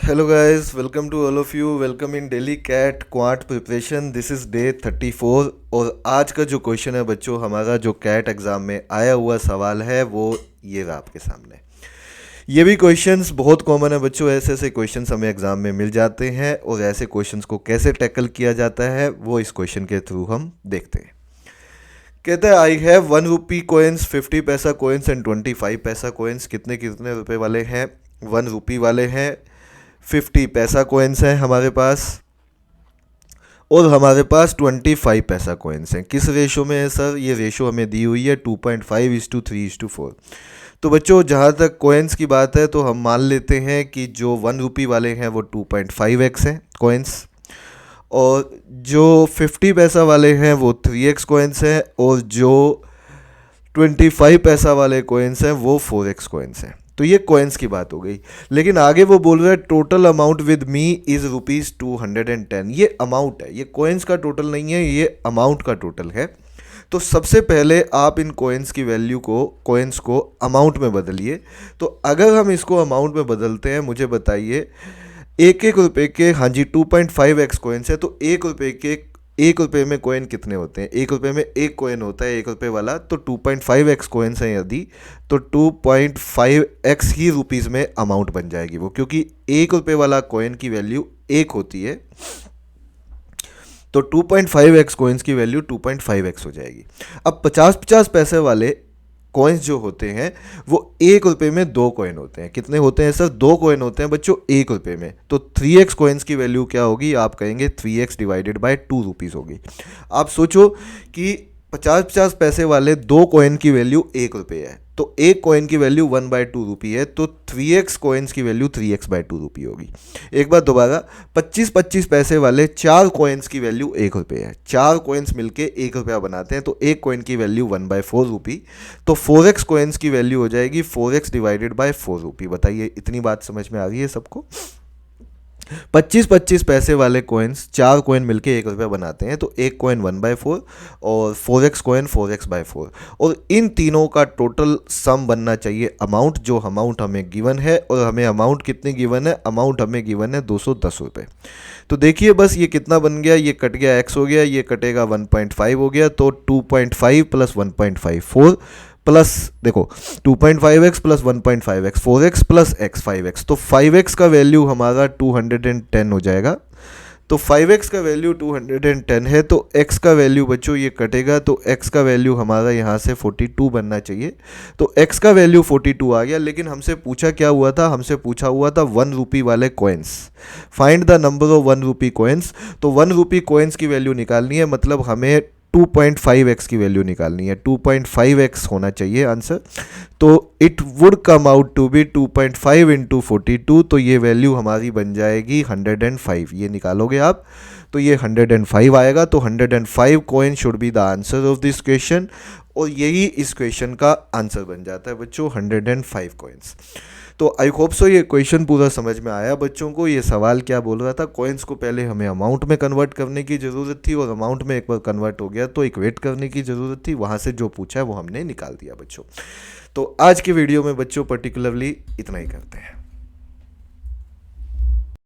Hello guys, welcome to all of you. Welcome in daily CAT quant preparation. This is day 34। और आज का जो question है बच्चों, हमारा जो कैट एग्ज़ाम में आया हुआ सवाल है वो ये रहा आपके सामने। ये भी क्वेश्चंस बहुत कॉमन है बच्चों, ऐसे ऐसे क्वेश्चंस हमें एग्ज़ाम में मिल जाते हैं और ऐसे क्वेश्चंस को कैसे टैकल किया जाता है वो इस क्वेश्चन के थ्रू हम देखते हैं। कहते हैं आई हैव 1 रुपी कोइंस, 50 पैसा कोइंस एंड 25 पैसा कोइंस। कितने कितने रुपए वाले हैं? 1 रुपी वाले हैं, 50 पैसा कोइंस हैं हमारे पास, और हमारे पास 25 पैसा कोइंस हैं। किस रेशो में है सर? ये रेशो हमें दी हुई है 2.5:3:4। तो बच्चों, जहाँ तक कोइंस की बात है तो हम मान लेते हैं कि जो 1 रुपी वाले हैं वो 2.5x हैं कोइंस, और जो 50 पैसा वाले हैं वो 3x कोइंस हैं, और जो 25 पैसा वाले कोइंस हैं वो 4x कोइंस हैं। तो ये कोइंस की बात हो गई। लेकिन आगे वो बोल रहा है total amount with me is ₹210। ये अमाउंट है, ये कोइंस का टोटल नहीं है, ये अमाउंट का टोटल है। तो सबसे पहले आप इन कोइंस की वैल्यू को, कोइंस को अमाउंट में बदलिए। तो अगर हम इसको अमाउंट में बदलते हैं, मुझे बताइए, एक एक रुपए के, हाँ जी 2.5x कोइंस है, तो एक रुपए में कोइन कितने होते हैं? एक रुपए में एक कोइन होता है, 1 रुपए वाला। तो 2.5x कोइंस हैं यदि, तो 2.5x ही रुपीज़ में अमाउंट बन जाएगी वो, क्योंकि 1 रुपए वाला कोइन की वैल्यू 1 होती है। तो 2.5x कोइंस की वैल्यू 2.5x हो जाएगी। अब 50-50 पैसे वाले कॉइन्स जो होते हैं वो 1 रुपए में 2 कॉइन होते हैं। कितने होते हैं सर? 2 कॉइन होते हैं बच्चों 1 रुपए में। तो 3x कॉइन्स की वैल्यू क्या होगी? आप कहेंगे 3x डिवाइडेड बाय 2 रुपीज़ होगी। आप सोचो कि 50-50 पैसे वाले 2 कॉइन की वैल्यू 1 रुपए है, तो एक कॉइन की वैल्यू 1/2 रुपी है, तो 3x कॉइन्स की वैल्यू 3x/2 रुपी होगी। एक बार दोबारा, 25-25 पैसे वाले 4 कॉइन्स की वैल्यू 1 रुपए है। 4 कॉइन्स मिलके 1 रुपया बनाते हैं, तो एक कॉइन की वैल्यू 1/4 रुपी। तो 4x कॉइन्स की वैल्यू हो जाएगी 4x डिवाइडेड बाय 4 रुपी। बताइए, इतनी बात समझ में आ रही है सबको? 25-25 पैसे वाले कोइंस, 4 कोइन मिलके 1 रुपया बनाते हैं, तो एक कोइन 1/4 और 4x कोइन 4x/4। और इन तीनों का टोटल सम बनना चाहिए अमाउंट, जो अमाउंट हमें गिवन है। और हमें अमाउंट कितनी गिवन है? अमाउंट हमें गिवन है 210 रुपये। तो देखिए बस ये कितना बन गया, ये कट गया, x हो गया, ये कटेगा 1.5 हो गया, तो 2.5 प्लस 1.5 4 प्लस, देखो 2.5x plus 1.5x 4x plus x 5x। तो 5x का वैल्यू हमारा 210 हो जाएगा। तो 5x का वैल्यू 210 है, तो x का वैल्यू बच्चों ये कटेगा, तो x का वैल्यू हमारा यहाँ से 42 बनना चाहिए। तो x का वैल्यू 42 आ गया। लेकिन हमसे पूछा क्या हुआ था? हमसे पूछा हुआ था 1 रुपी वाले coins. Find the number of 1 rupee coins. तो 1 रुपी कॉइन्स की वैल्यू निकालनी है, मतलब हमें 2.5x की वैल्यू निकालनी है। 2.5x होना चाहिए आंसर। तो it would come out to be 2.5 into 42। तो ये वैल्यू हमारी बन जाएगी 105। ये निकालोगे आप तो ये 105 आएगा। तो 105 coin should be the answer of this question, और यही इस क्वेश्चन का आंसर बन जाता है बच्चों, 105 कॉइन्स। तो आई होप सो ये क्वेश्चन पूरा समझ में आया बच्चों को। ये सवाल क्या बोल रहा था? कॉइन्स को पहले हमें अमाउंट में कन्वर्ट करने की ज़रूरत थी, और अमाउंट में एक बार कन्वर्ट हो गया तो इक्वेट करने की ज़रूरत थी। वहाँ से जो पूछा है वो हमने निकाल दिया बच्चों। तो आज की वीडियो में बच्चों पर्टिकुलरली इतना ही करते हैं।